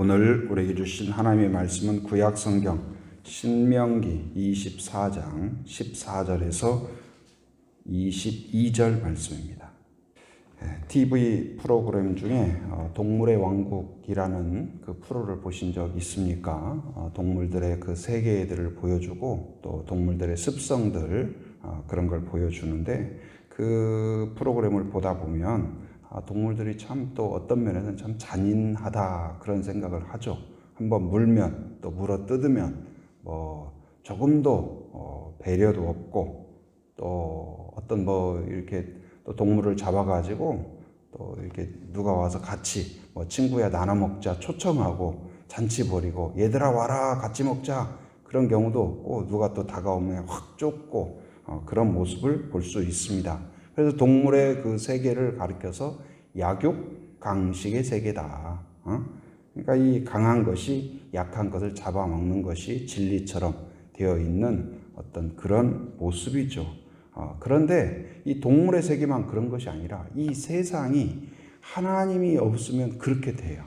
오늘 우리에게 주신 하나님의 말씀은 구약성경 신명기 24장 14절에서 22절 말씀입니다. TV 프로그램 중에 동물의 왕국이라는 그 프로를 보신 적 있습니까? 동물들의 그 세계들을 보여주고 또 동물들의 습성들 그런 걸 보여주는데 그 프로그램을 보다 보면 동물들이 참 또 어떤 면에는 참 잔인하다 그런 생각을 하죠. 한번 물면 또 물어 뜯으면 조금도 배려도 없고 또 어떤 이렇게 또 동물을 잡아가지고 또 이렇게 누가 와서 같이 친구야 나눠 먹자 초청하고 잔치 벌이고 얘들아 와라 같이 먹자 그런 경우도 없고 누가 또 다가오면 확 쫓고 그런 모습을 볼 수 있습니다. 그래서 동물의 그 세계를 가리켜서 약육 강식의 세계다. 그러니까 이 강한 것이 약한 것을 잡아먹는 것이 진리처럼 되어 있는 어떤 그런 모습이죠. 그런데 이 동물의 세계만 그런 것이 아니라 이 세상이 하나님이 없으면 그렇게 돼요.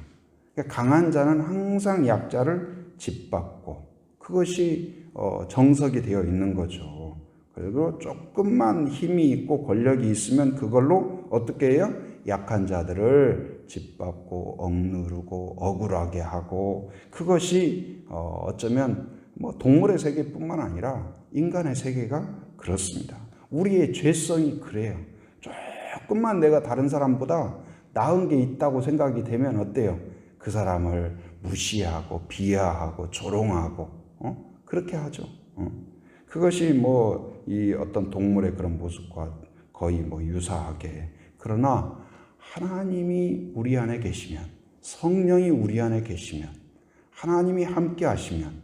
그러니까 강한 자는 항상 약자를 짓밟고 그것이 정석이 되어 있는 거죠. 그리고 조금만 힘이 있고 권력이 있으면 그걸로 어떻게 해요? 약한 자들을 짓밟고 억누르고 억울하게 하고 그것이 어쩌면 동물의 세계뿐만 아니라 인간의 세계가 그렇습니다. 우리의 죄성이 그래요. 조금만 내가 다른 사람보다 나은 게 있다고 생각이 되면 어때요? 그 사람을 무시하고 비하하고 조롱하고 그렇게 하죠. 그것이 이 어떤 동물의 그런 모습과 거의 유사하게. 그러나 하나님이 우리 안에 계시면, 성령이 우리 안에 계시면, 하나님이 함께 하시면,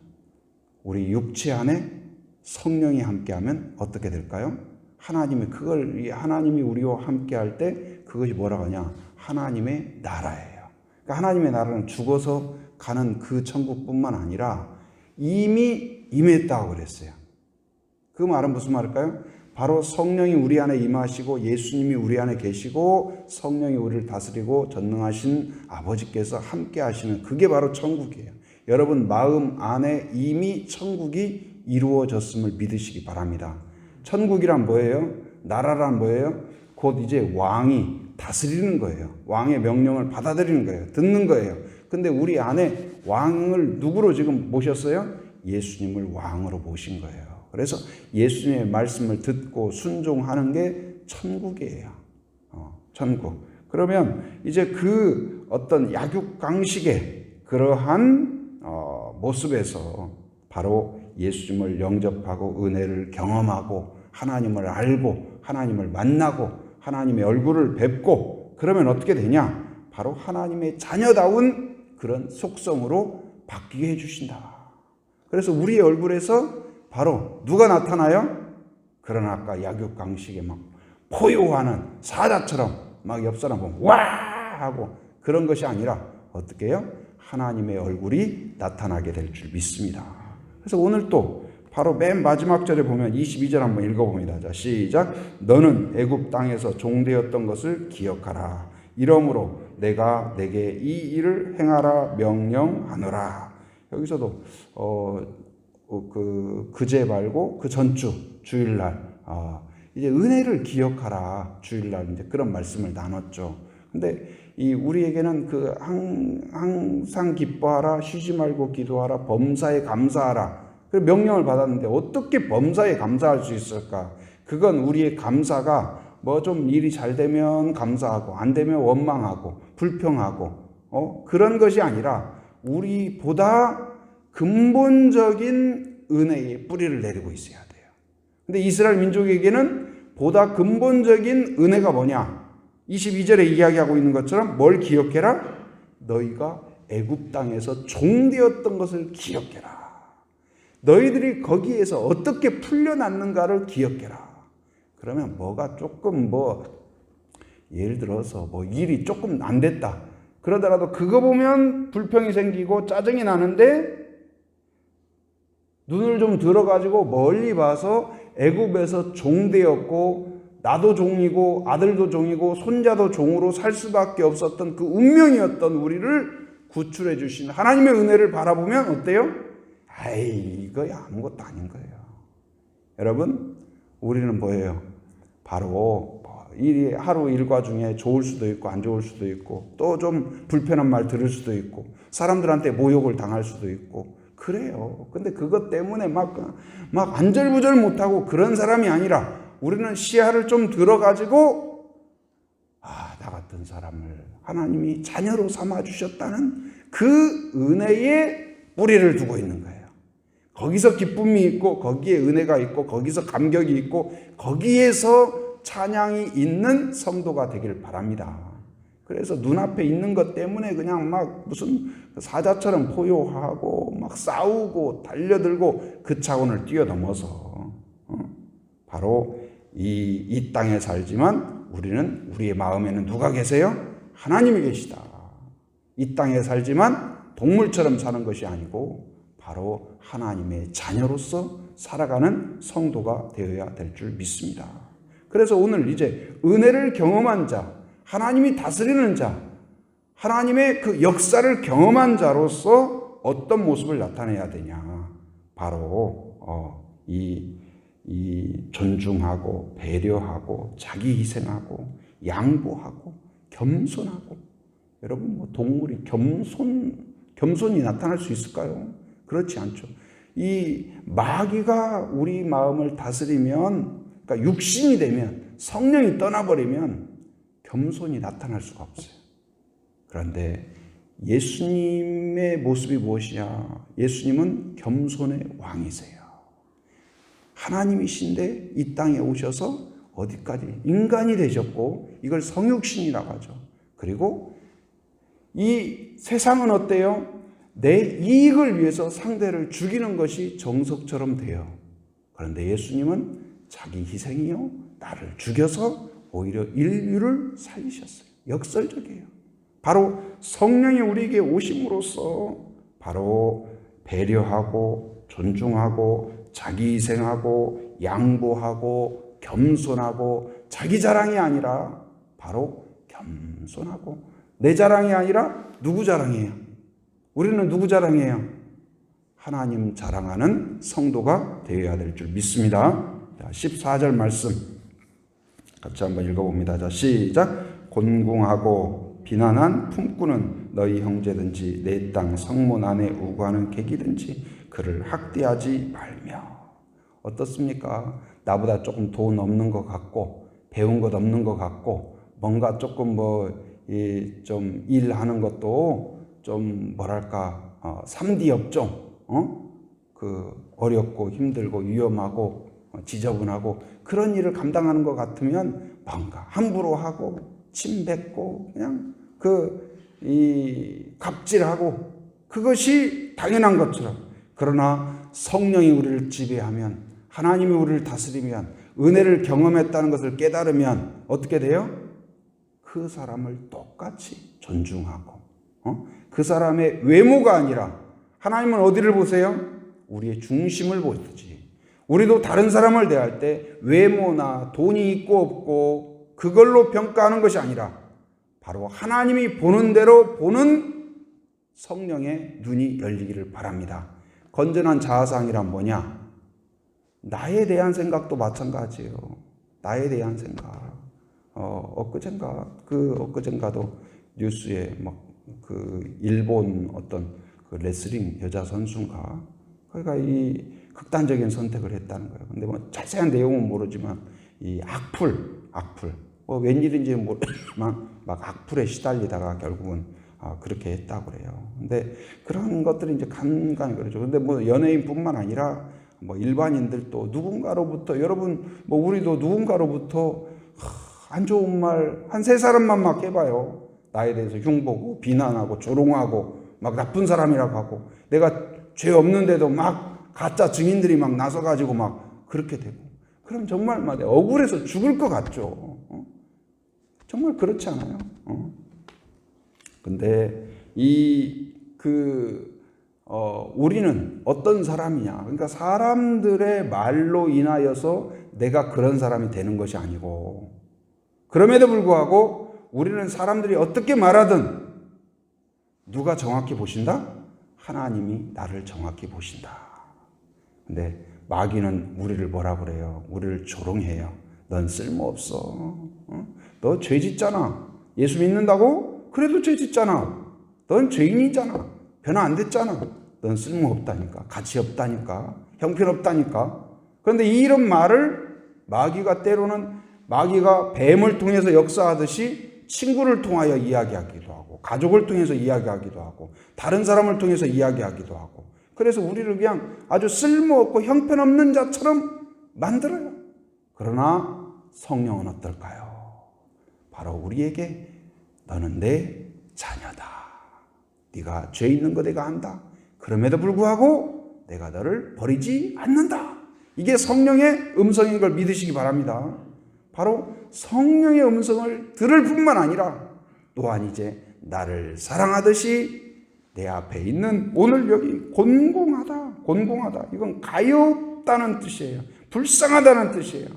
우리 육체 안에 성령이 함께 하면 어떻게 될까요? 하나님이 우리와 함께 할 때 그것이 뭐라고 하냐? 하나님의 나라예요. 그러니까 하나님의 나라는 죽어서 가는 그 천국뿐만 아니라 이미 임했다고 그랬어요. 그 말은 무슨 말일까요? 바로 성령이 우리 안에 임하시고 예수님이 우리 안에 계시고 성령이 우리를 다스리고 전능하신 아버지께서 함께 하시는 그게 바로 천국이에요. 여러분 마음 안에 이미 천국이 이루어졌음을 믿으시기 바랍니다. 천국이란 뭐예요? 나라란 뭐예요? 곧 이제 왕이 다스리는 거예요. 왕의 명령을 받아들이는 거예요. 듣는 거예요. 근데 우리 안에 왕을 누구로 지금 모셨어요? 예수님을 왕으로 모신 거예요. 그래서 예수님의 말씀을 듣고 순종하는 게 천국이에요. 천국. 그러면 이제 그 어떤 약육강식의 그러한 모습에서 바로 예수님을 영접하고 은혜를 경험하고 하나님을 알고 하나님을 만나고 하나님의 얼굴을 뵙고 그러면 어떻게 되냐? 바로 하나님의 자녀다운 그런 속성으로 바뀌게 해주신다. 그래서 우리의 얼굴에서 바로 누가 나타나요? 그러나 아까 약육강식에 포효하는 사자처럼 옆 사람 보면 와 하고 그런 것이 아니라 어떻게 해요? 하나님의 얼굴이 나타나게 될 줄 믿습니다. 그래서 오늘 또 바로 맨 마지막 절에 보면 22절 한번 읽어봅니다. 자, 시작. 너는 애굽 땅에서 종되었던 것을 기억하라. 이러므로 내가 내게 이 일을 행하라 명령하노라. 여기서도 그제 말고 그 전주 주일날 이제 은혜를 기억하라 주일날 이제 그런 말씀을 나눴죠. 근데 우리에게는 항상 기뻐하라 쉬지 말고 기도하라 범사에 감사하라 그 명령을 받았는데 어떻게 범사에 감사할 수 있을까? 그건 우리의 감사가 좀 일이 잘 되면 감사하고 안 되면 원망하고 불평하고 그런 것이 아니라 우리보다 근본적인 은혜의 뿌리를 내리고 있어야 돼요. 근데 이스라엘 민족에게는 보다 근본적인 은혜가 뭐냐? 22절에 이야기하고 있는 것처럼 뭘 기억해라? 너희가 애굽 땅에서 종되었던 것을 기억해라. 너희들이 거기에서 어떻게 풀려났는가를 기억해라. 그러면 뭐가 조금 예를 들어서 일이 조금 안 됐다. 그러더라도 그거 보면 불평이 생기고 짜증이 나는데 눈을 좀 들어가지고 멀리 봐서 애굽에서 종되었고 나도 종이고 아들도 종이고 손자도 종으로 살 수밖에 없었던 그 운명이었던 우리를 구출해 주신 하나님의 은혜를 바라보면 어때요? 아이, 이거 아무것도 아닌 거예요. 여러분, 우리는 뭐예요? 바로 이 하루 일과 중에 좋을 수도 있고 안 좋을 수도 있고 또 좀 불편한 말 들을 수도 있고 사람들한테 모욕을 당할 수도 있고 그래요. 근데 그것 때문에 막 안절부절 못하고 그런 사람이 아니라 우리는 시야를 좀 들어가지고 나 같은 사람을 하나님이 자녀로 삼아주셨다는 그 은혜에 뿌리를 두고 있는 거예요. 거기서 기쁨이 있고 거기에 은혜가 있고 거기서 감격이 있고 거기에서 찬양이 있는 성도가 되길 바랍니다. 그래서 눈앞에 있는 것 때문에 그냥 막 무슨 사자처럼 포효하고 막 싸우고 달려들고 그 차원을 뛰어넘어서 바로 이 땅에 살지만 우리는 우리의 마음에는 누가 계세요? 하나님이 계시다. 이 땅에 살지만 동물처럼 사는 것이 아니고 바로 하나님의 자녀로서 살아가는 성도가 되어야 될 줄 믿습니다. 그래서 오늘 이제 은혜를 경험한 자, 하나님이 다스리는 자, 하나님의 그 역사를 경험한 자로서 어떤 모습을 나타내야 되냐. 바로 이 존중하고 배려하고 자기 희생하고 양보하고 겸손하고. 여러분, 뭐 동물이 겸손이 나타날 수 있을까요? 그렇지 않죠. 이 마귀가 우리 마음을 다스리면, 그러니까 육신이 되면, 성령이 떠나버리면 겸손이 나타날 수가 없어요. 그런데 예수님의 모습이 무엇이냐? 예수님은 겸손의 왕이세요. 하나님이신데 이 땅에 오셔서 어디까지 인간이 되셨고, 이걸 성육신이라고 하죠. 그리고 이 세상은 어때요? 내 이익을 위해서 상대를 죽이는 것이 정석처럼 돼요. 그런데 예수님은 자기 희생이요, 나를 죽여서 오히려 인류를 살리셨어요. 역설적이에요. 바로 성령이 우리에게 오심으로써 바로 배려하고 존중하고 자기 희생하고 양보하고 겸손하고 자기 자랑이 아니라 바로 겸손하고 내 자랑이 아니라 누구 자랑이에요? 우리는 누구 자랑이에요? 하나님 자랑하는 성도가 되어야 될 줄 믿습니다. 자, 14절 말씀 같이 한번 읽어봅니다. 자, 시작. 곤궁하고 비난한 품꾼은 너희 형제든지 내 땅 성문 안에 우고하는 객이든지 그를 학대하지 말며. 어떻습니까? 나보다 조금 돈 없는 것 같고 배운 것 없는 것 같고 뭔가 조금 좀 일하는 것도 좀 뭐랄까 3D 업종 그 어렵고 힘들고 위험하고 지저분하고 그런 일을 감당하는 것 같으면 뭔가 함부로 하고 침뱉고 그냥 갑질하고 그것이 당연한 것처럼. 그러나 성령이 우리를 지배하면, 하나님이 우리를 다스리면, 은혜를 경험했다는 것을 깨달으면 어떻게 돼요? 그 사람을 똑같이 존중하고 그 사람의 외모가 아니라 하나님은 어디를 보세요? 우리의 중심을 보시지. 우리도 다른 사람을 대할 때 외모나 돈이 있고 없고 그걸로 평가하는 것이 아니라 바로 하나님이 보는 대로 보는 성령의 눈이 열리기를 바랍니다. 건전한 자아상이란 뭐냐? 나에 대한 생각도 마찬가지예요. 나에 대한 생각. 엊그젠가도 뉴스에 일본 어떤 레슬링 여자 선수인가? 그러니까 이 극단적인 선택을 했다는 거예요. 근데 자세한 내용은 모르지만 이 악플 웬일인지 모르지만 막 악플에 시달리다가 결국은 그렇게 했다고 그래요. 근데 그런 것들이 이제 간간히 그러죠. 근데 연예인뿐만 아니라 일반인들도 누군가로부터, 여러분 우리도 누군가로부터 안 좋은 말 한 세 사람만 막 해봐요. 나에 대해서 흉보고 비난하고 조롱하고 막 나쁜 사람이라고 하고 내가 죄 없는데도 막 가짜 증인들이 막 나서가지고 막 그렇게 되고, 그럼 정말 억울해서 죽을 것 같죠. 정말 그렇지 않아요? 근데 우리는 어떤 사람이냐? 그러니까 사람들의 말로 인하여서 내가 그런 사람이 되는 것이 아니고, 그럼에도 불구하고 우리는 사람들이 어떻게 말하든 누가 정확히 보신다? 하나님이 나를 정확히 보신다. 근데 마귀는 우리를 뭐라 그래요? 우리를 조롱해요. 넌 쓸모없어. 너 죄 짓잖아. 예수 믿는다고? 그래도 죄 짓잖아. 넌 죄인이잖아. 변화 안 됐잖아. 넌 쓸모없다니까. 가치 없다니까. 형편없다니까. 그런데 이런 말을 마귀가 때로는 마귀가 뱀을 통해서 역사하듯이 친구를 통하여 이야기하기도 하고 가족을 통해서 이야기하기도 하고 다른 사람을 통해서 이야기하기도 하고 그래서 우리를 그냥 아주 쓸모없고 형편없는 자처럼 만들어요. 그러나 성령은 어떨까요? 바로 우리에게 너는 내 자녀다. 네가 죄 있는 거 내가 안다. 그럼에도 불구하고 내가 너를 버리지 않는다. 이게 성령의 음성인 걸 믿으시기 바랍니다. 바로 성령의 음성을 들을 뿐만 아니라 또한 이제 나를 사랑하듯이 내 앞에 있는 오늘 여기 곤궁하다. 이건 가엾다는 뜻이에요. 불쌍하다는 뜻이에요.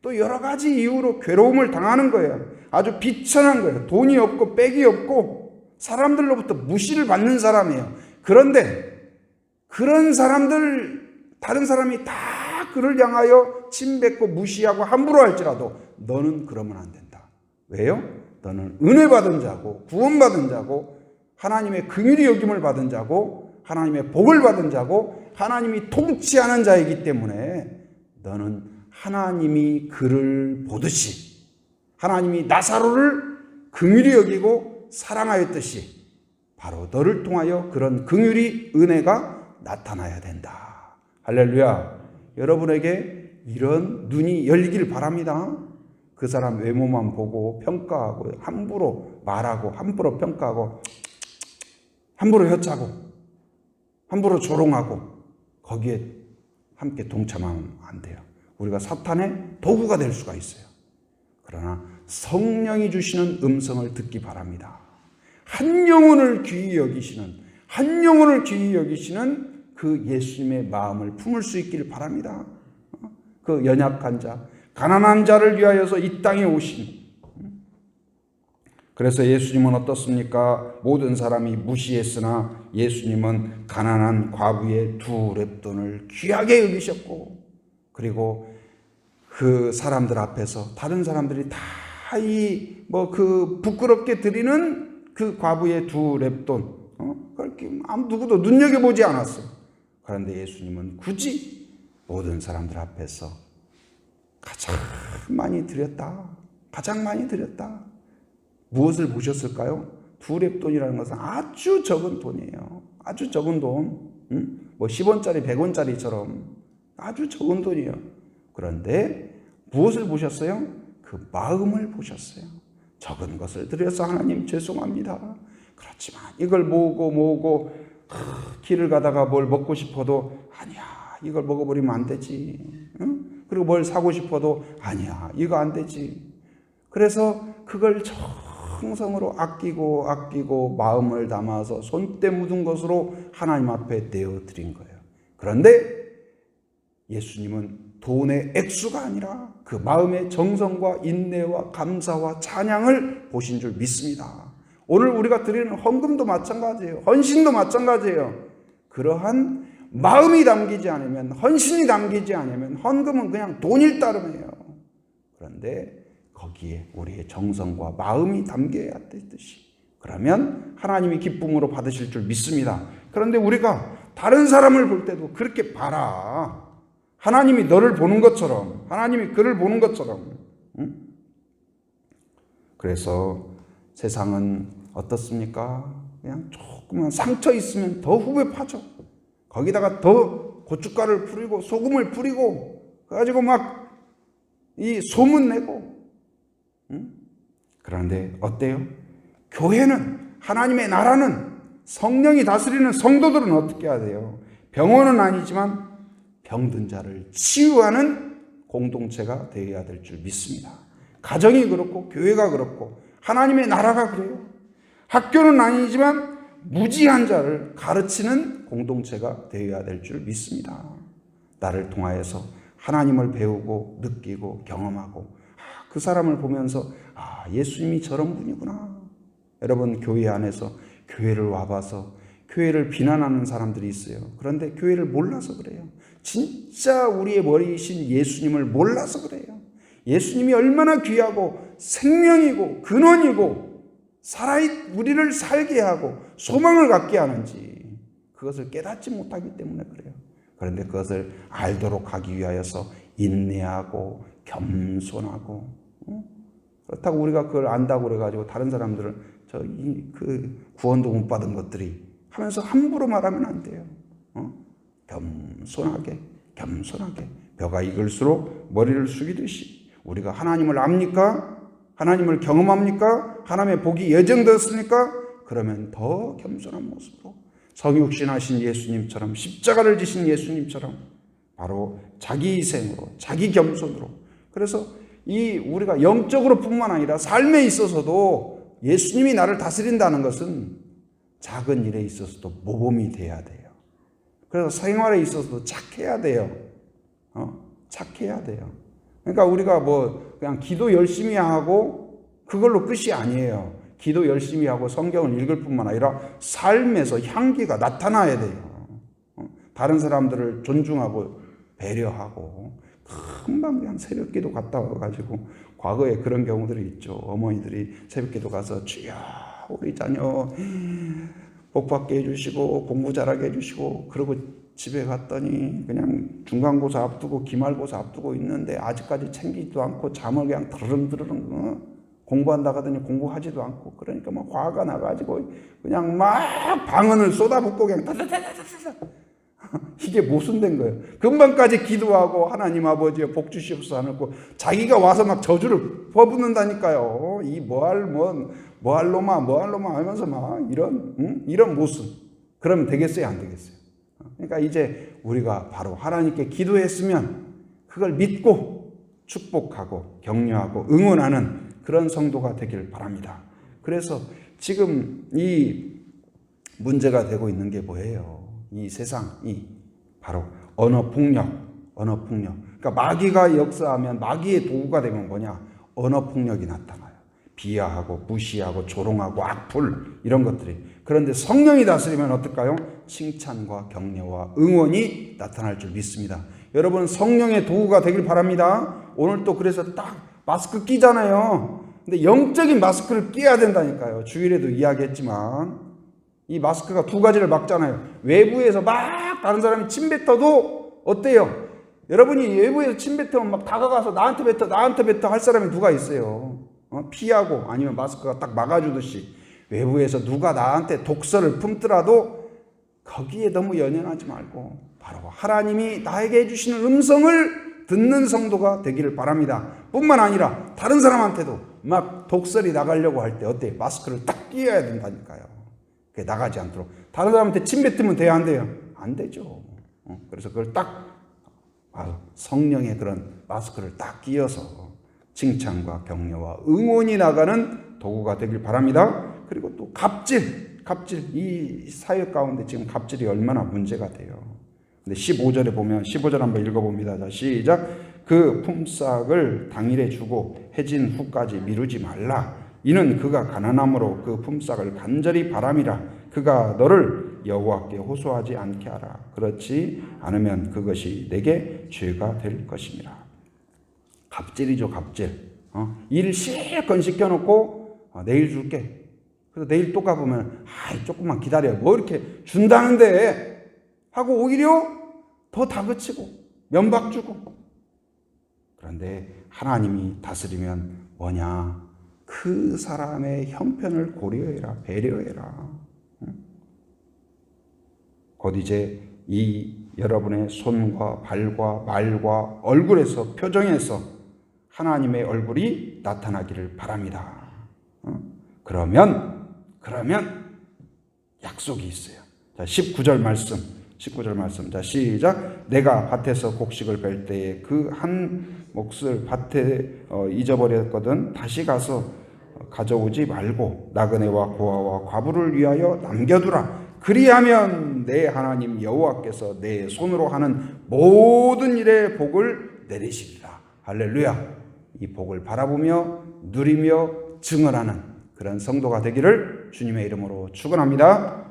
또 여러 가지 이유로 괴로움을 당하는 거예요. 아주 비천한 거예요. 돈이 없고 빽이 없고 사람들로부터 무시를 받는 사람이에요. 그런데 그런 사람들 다른 사람이 다 그를 향하여 침뱉고 무시하고 함부로 할지라도 너는 그러면 안 된다. 왜요? 너는 은혜 받은 자고 구원받은 자고 하나님의 긍휼히 여김을 받은 자고 하나님의 복을 받은 자고 하나님이 통치하는 자이기 때문에 너는 하나님이 그를 보듯이 하나님이 나사로를 긍휼히 여기고 사랑하였듯이 바로 너를 통하여 그런 긍휼이 은혜가 나타나야 된다. 할렐루야. 여러분에게 이런 눈이 열리길 바랍니다. 그 사람 외모만 보고 평가하고 함부로 말하고 함부로 평가하고 함부로 혀짜고 함부로 조롱하고 거기에 함께 동참하면 안 돼요. 우리가 사탄의 도구가 될 수가 있어요. 그러나 성령이 주시는 음성을 듣기 바랍니다. 한 영혼을 귀히 여기시는 그 예수님의 마음을 품을 수 있기를 바랍니다. 그 연약한 자, 가난한 자를 위하여서 이 땅에 오신. 그래서 예수님은 어떻습니까? 모든 사람이 무시했으나 예수님은 가난한 과부의 2렙돈을 귀하게 여기셨고 그리고 그 사람들 앞에서 다른 사람들이 다 그 부끄럽게 드리는 그 과부의 2렙돈 그렇게 누구도 눈여겨보지 않았어요. 그런데 예수님은 굳이 모든 사람들 앞에서 가장 많이 드렸다. 무엇을 보셨을까요? 2렙돈이라는 것은 아주 적은 돈이에요. 아주 적은 돈. 뭐 10원짜리, 100원짜리처럼 아주 적은 돈이에요. 그런데 무엇을 보셨어요? 그 마음을 보셨어요. 적은 것을 드려서 하나님 죄송합니다. 그렇지만 이걸 모으고 길을 가다가 뭘 먹고 싶어도 아니야. 이걸 먹어버리면 안 되지. 응? 그리고 뭘 사고 싶어도 아니야. 이거 안 되지. 그래서 그걸 정성으로 아끼고 마음을 담아서 손때 묻은 것으로 하나님 앞에 내어드린 거예요. 그런데 예수님은 돈의 액수가 아니라 그 마음의 정성과 인내와 감사와 찬양을 보신 줄 믿습니다. 오늘 우리가 드리는 헌금도 마찬가지예요. 헌신도 마찬가지예요. 그러한 마음이 담기지 않으면, 헌신이 담기지 않으면 헌금은 그냥 돈일 따름이에요. 그런데 거기에 우리의 정성과 마음이 담겨야 되듯이 그러면 하나님이 기쁨으로 받으실 줄 믿습니다. 그런데 우리가 다른 사람을 볼 때도 그렇게 봐라. 하나님이 너를 보는 것처럼, 하나님이 그를 보는 것처럼. 그래서 세상은 어떻습니까? 그냥 조금만 상처 있으면 더 후배 파죠. 거기다가 더 고춧가루를 뿌리고 소금을 뿌리고 그래가지고 막 이 소문 내고. 그런데 어때요? 교회는, 하나님의 나라는, 성령이 다스리는 성도들은 어떻게 해야 돼요? 병원은 아니지만 병든 자를 치유하는 공동체가 되어야 될 줄 믿습니다. 가정이 그렇고 교회가 그렇고 하나님의 나라가 그래요. 학교는 아니지만 무지한 자를 가르치는 공동체가 되어야 될 줄 믿습니다. 나를 통하여서 하나님을 배우고 느끼고 경험하고 그 사람을 보면서 예수님이 저런 분이구나. 여러분 교회 안에서 교회를 와봐서 교회를 비난하는 사람들이 있어요. 그런데 교회를 몰라서 그래요. 진짜 우리의 머리이신 예수님을 몰라서 그래요. 예수님이 얼마나 귀하고 생명이고 근원이고 우리를 살게 하고 소망을 갖게 하는지 그것을 깨닫지 못하기 때문에 그래요. 그런데 그것을 알도록 하기 위하여서 인내하고 겸손하고, 그렇다고 우리가 그걸 안다고 그래가지고 다른 사람들은 그 구원도 못 받은 것들이 하면서 함부로 말하면 안 돼요. 겸손하게 벼가 익을수록 머리를 숙이듯이 우리가 하나님을 압니까? 하나님을 경험합니까? 하나님의 복이 예정되었습니까? 그러면 더 겸손한 모습으로 성육신하신 예수님처럼, 십자가를 지신 예수님처럼 바로 자기 희생으로, 자기 겸손으로. 그래서 우리가 영적으로 뿐만 아니라 삶에 있어서도 예수님이 나를 다스린다는 것은 작은 일에 있어서도 모범이 돼야 돼요. 그래서 생활에 있어서도 착해야 돼요. 착해야 돼요. 그러니까 우리가 그냥 기도 열심히 하고 그걸로 끝이 아니에요. 기도 열심히 하고 성경을 읽을 뿐만 아니라 삶에서 향기가 나타나야 돼요. 다른 사람들을 존중하고 배려하고, 금방 그냥 새벽기도 갔다 와가지고, 과거에 그런 경우들이 있죠. 어머니들이 새벽기도 가서 주여 우리 자녀 복 받게 해주시고 공부 잘하게 해주시고, 그러고 집에 갔더니 그냥 중간고사 앞두고 기말고사 앞두고 있는데 아직까지 챙기지도 않고 잠을 그냥 드르릉 공부한다 하더니 공부하지도 않고, 그러니까 막 화가 나가지고 그냥 막 방언을 쏟아붓고 그냥 다다다다다다 이게 모순된 거예요. 금방까지 기도하고 하나님 아버지의 복 주시옵소서 하고 자기가 와서 막 저주를 퍼붓는다니까요. 이 뭐할 놈아 하면서 막 이런 모습. 그러면 되겠어요, 안 되겠어요? 그러니까 이제 우리가 바로 하나님께 기도했으면 그걸 믿고 축복하고 격려하고 응원하는 그런 성도가 되길 바랍니다. 그래서 지금 이 문제가 되고 있는 게 뭐예요? 이 세상이 바로 언어폭력. 그러니까 마귀가 역사하면, 마귀의 도구가 되면 뭐냐? 언어폭력이 나타나요. 비하하고 무시하고 조롱하고 악플 이런 것들이. 그런데 성령이 다스리면 어떨까요? 칭찬과 격려와 응원이 나타날 줄 믿습니다. 여러분, 성령의 도구가 되길 바랍니다. 오늘 또 그래서 딱 마스크 끼잖아요. 근데 영적인 마스크를 끼야 된다니까요. 주일에도 이야기했지만 이 마스크가 두 가지를 막잖아요. 외부에서 막 다른 사람이 침뱉어도 어때요? 여러분이 외부에서 침뱉으면 막 다가가서 나한테 뱉어 할 사람이 누가 있어요? 피하고 아니면 마스크가 딱 막아주듯이 외부에서 누가 나한테 독설을 품더라도 거기에 너무 연연하지 말고 바로 하나님이 나에게 해주시는 음성을 듣는 성도가 되기를 바랍니다. 뿐만 아니라 다른 사람한테도 막 독설이 나가려고 할 때 어때요? 마스크를 딱 끼워야 된다니까요. 그게 나가지 않도록. 다른 사람한테 침 뱉으면 돼요, 안 돼요? 안 되죠. 그래서 그걸 딱 성령의 그런 마스크를 딱 끼워서 칭찬과 격려와 응원이 나가는 도구가 되길 바랍니다. 그리고 또 갑질. 이 사회 가운데 지금 갑질이 얼마나 문제가 돼요. 근데 15절에 보면, 15절 한번 읽어봅니다. 자, 시작. 그 품삯을 당일에 주고 해진 후까지 미루지 말라. 이는 그가 가난함으로 그 품삯을 간절히 바람이라. 그가 너를 여호와께 호소하지 않게 하라. 그렇지 않으면 그것이 내게 죄가 될 것임이라. 갑질이죠, 갑질. 일 실컷 시켜놓고 내일 줄게. 그래서 내일 또 가보면 조금만 기다려. 뭐 이렇게 준다는데 하고 오히려 더 다그치고 면박 주고. 그런데 하나님이 다스리면 뭐냐? 그 사람의 형편을 고려해라. 배려해라. 곧 이제 이 여러분의 손과 발과 말과 얼굴에서, 표정에서 하나님의 얼굴이 나타나기를 바랍니다. 그러면 약속이 있어요. 자, 19절 말씀. 자, 시작. 내가 밭에서 곡식을 뺄 때에 그 한 몫을 밭에 잊어버렸거든 다시 가서 가져오지 말고 나그네와 고아와 과부를 위하여 남겨두라. 그리하면 내 하나님 여호와께서 내 손으로 하는 모든 일에 복을 내리시리라. 할렐루야. 이 복을 바라보며 누리며 증언하는 그런 성도가 되기를 주님의 이름으로 축원합니다.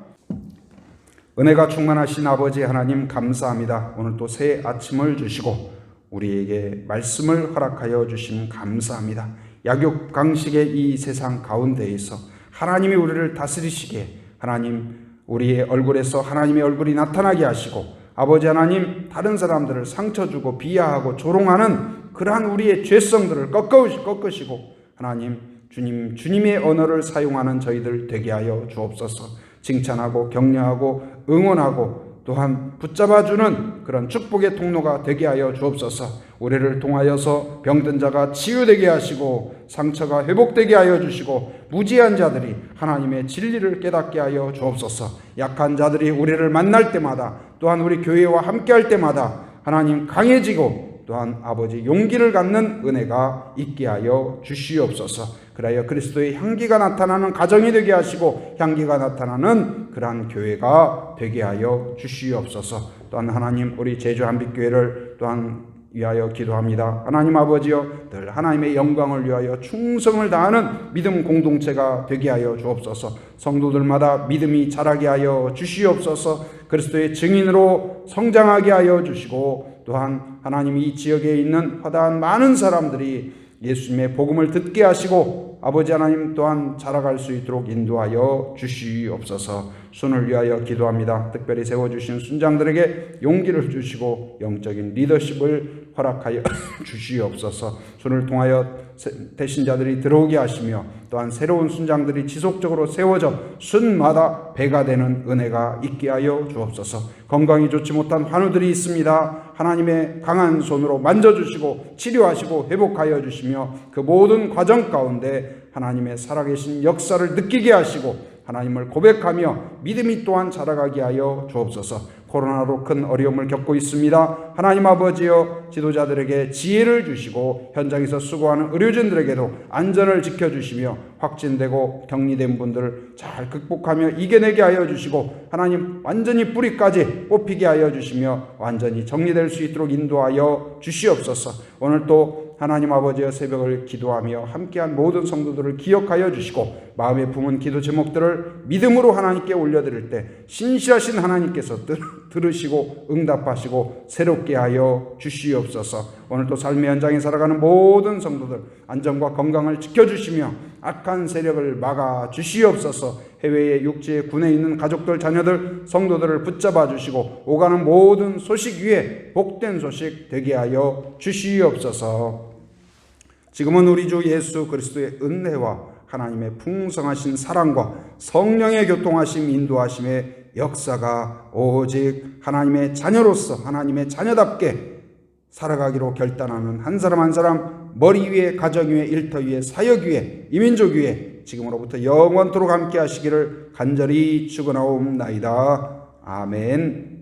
은혜가 충만하신 아버지 하나님 감사합니다. 오늘 또 새 아침을 주시고 우리에게 말씀을 허락하여 주심 감사합니다. 약육강식의 이 세상 가운데에서 하나님이 우리를 다스리시기에 하나님 우리의 얼굴에서 하나님의 얼굴이 나타나게 하시고 아버지 하나님 다른 사람들을 상처 주고 비하하고 조롱하는 그러한 우리의 죄성들을 꺾으시고 하나님 주님의 언어를 사용하는 저희들 되게 하여 주옵소서. 칭찬하고 격려하고 응원하고 또한 붙잡아주는 그런 축복의 통로가 되게 하여 주옵소서. 우리를 통하여서 병든 자가 치유되게 하시고 상처가 회복되게 하여 주시고 무지한 자들이 하나님의 진리를 깨닫게 하여 주옵소서. 약한 자들이 우리를 만날 때마다 또한 우리 교회와 함께할 때마다 하나님 강해지고 또한 아버지 용기를 갖는 은혜가 있게 하여 주시옵소서. 그래야 그리스도의 향기가 나타나는 가정이 되게 하시고 향기가 나타나는 그러한 교회가 되게 하여 주시옵소서. 또한 하나님 우리 제주 한빛교회를 또한 위하여 기도합니다. 하나님 아버지여 늘 하나님의 영광을 위하여 충성을 다하는 믿음 공동체가 되게 하여 주옵소서. 성도들마다 믿음이 자라게 하여 주시옵소서. 그리스도의 증인으로 성장하게 하여 주시고 또한 하나님이 이 지역에 있는 허다한 많은 사람들이 예수님의 복음을 듣게 하시고 아버지 하나님 또한 자라갈 수 있도록 인도하여 주시옵소서. 순을 위하여 기도합니다. 특별히 세워주신 순장들에게 용기를 주시고 영적인 리더십을 허락하여 주시옵소서. 순을 통하여 대신자들이 들어오게 하시며 또한 새로운 순장들이 지속적으로 세워져 순마다 배가 되는 은혜가 있게 하여 주옵소서. 건강이 좋지 못한 환우들이 있습니다. 하나님의 강한 손으로 만져주시고 치료하시고 회복하여 주시며 그 모든 과정 가운데 하나님의 살아계신 역사를 느끼게 하시고 하나님을 고백하며 믿음이 또한 자라가게 하여 주옵소서. 코로나로 큰 어려움을 겪고 있습니다. 하나님 아버지여 지도자들에게 지혜를 주시고 현장에서 수고하는 의료진들에게도 안전을 지켜주시며 확진되고 격리된 분들을 잘 극복하며 이겨내게 하여 주시고 하나님 완전히 뿌리까지 뽑히게 하여 주시며 완전히 정리될 수 있도록 인도하여 주시옵소서. 오늘 또 하나님 아버지의 새벽을 기도하며 함께한 모든 성도들을 기억하여 주시고 마음에 품은 기도 제목들을 믿음으로 하나님께 올려드릴 때 신실하신 하나님께서 들으시고 응답하시고 새롭게 하여 주시옵소서. 오늘 또 삶의 현장에 살아가는 모든 성도들 안전과 건강을 지켜주시며 악한 세력을 막아 주시옵소서. 해외의 육지의 군에 있는 가족들 자녀들 성도들을 붙잡아 주시고 오가는 모든 소식 위에 복된 소식 되게 하여 주시옵소서. 지금은 우리 주 예수 그리스도의 은혜와 하나님의 풍성하신 사랑과 성령의 교통하심 인도하심의 역사가 오직 하나님의 자녀로서 하나님의 자녀답게 살아가기로 결단하는 한 사람 한 사람 머리 위에 가정 위에 일터 위에 사역 위에 이민족 위에 지금으로부터 영원토록 함께 하시기를 간절히 축원하옵나이다. 아멘.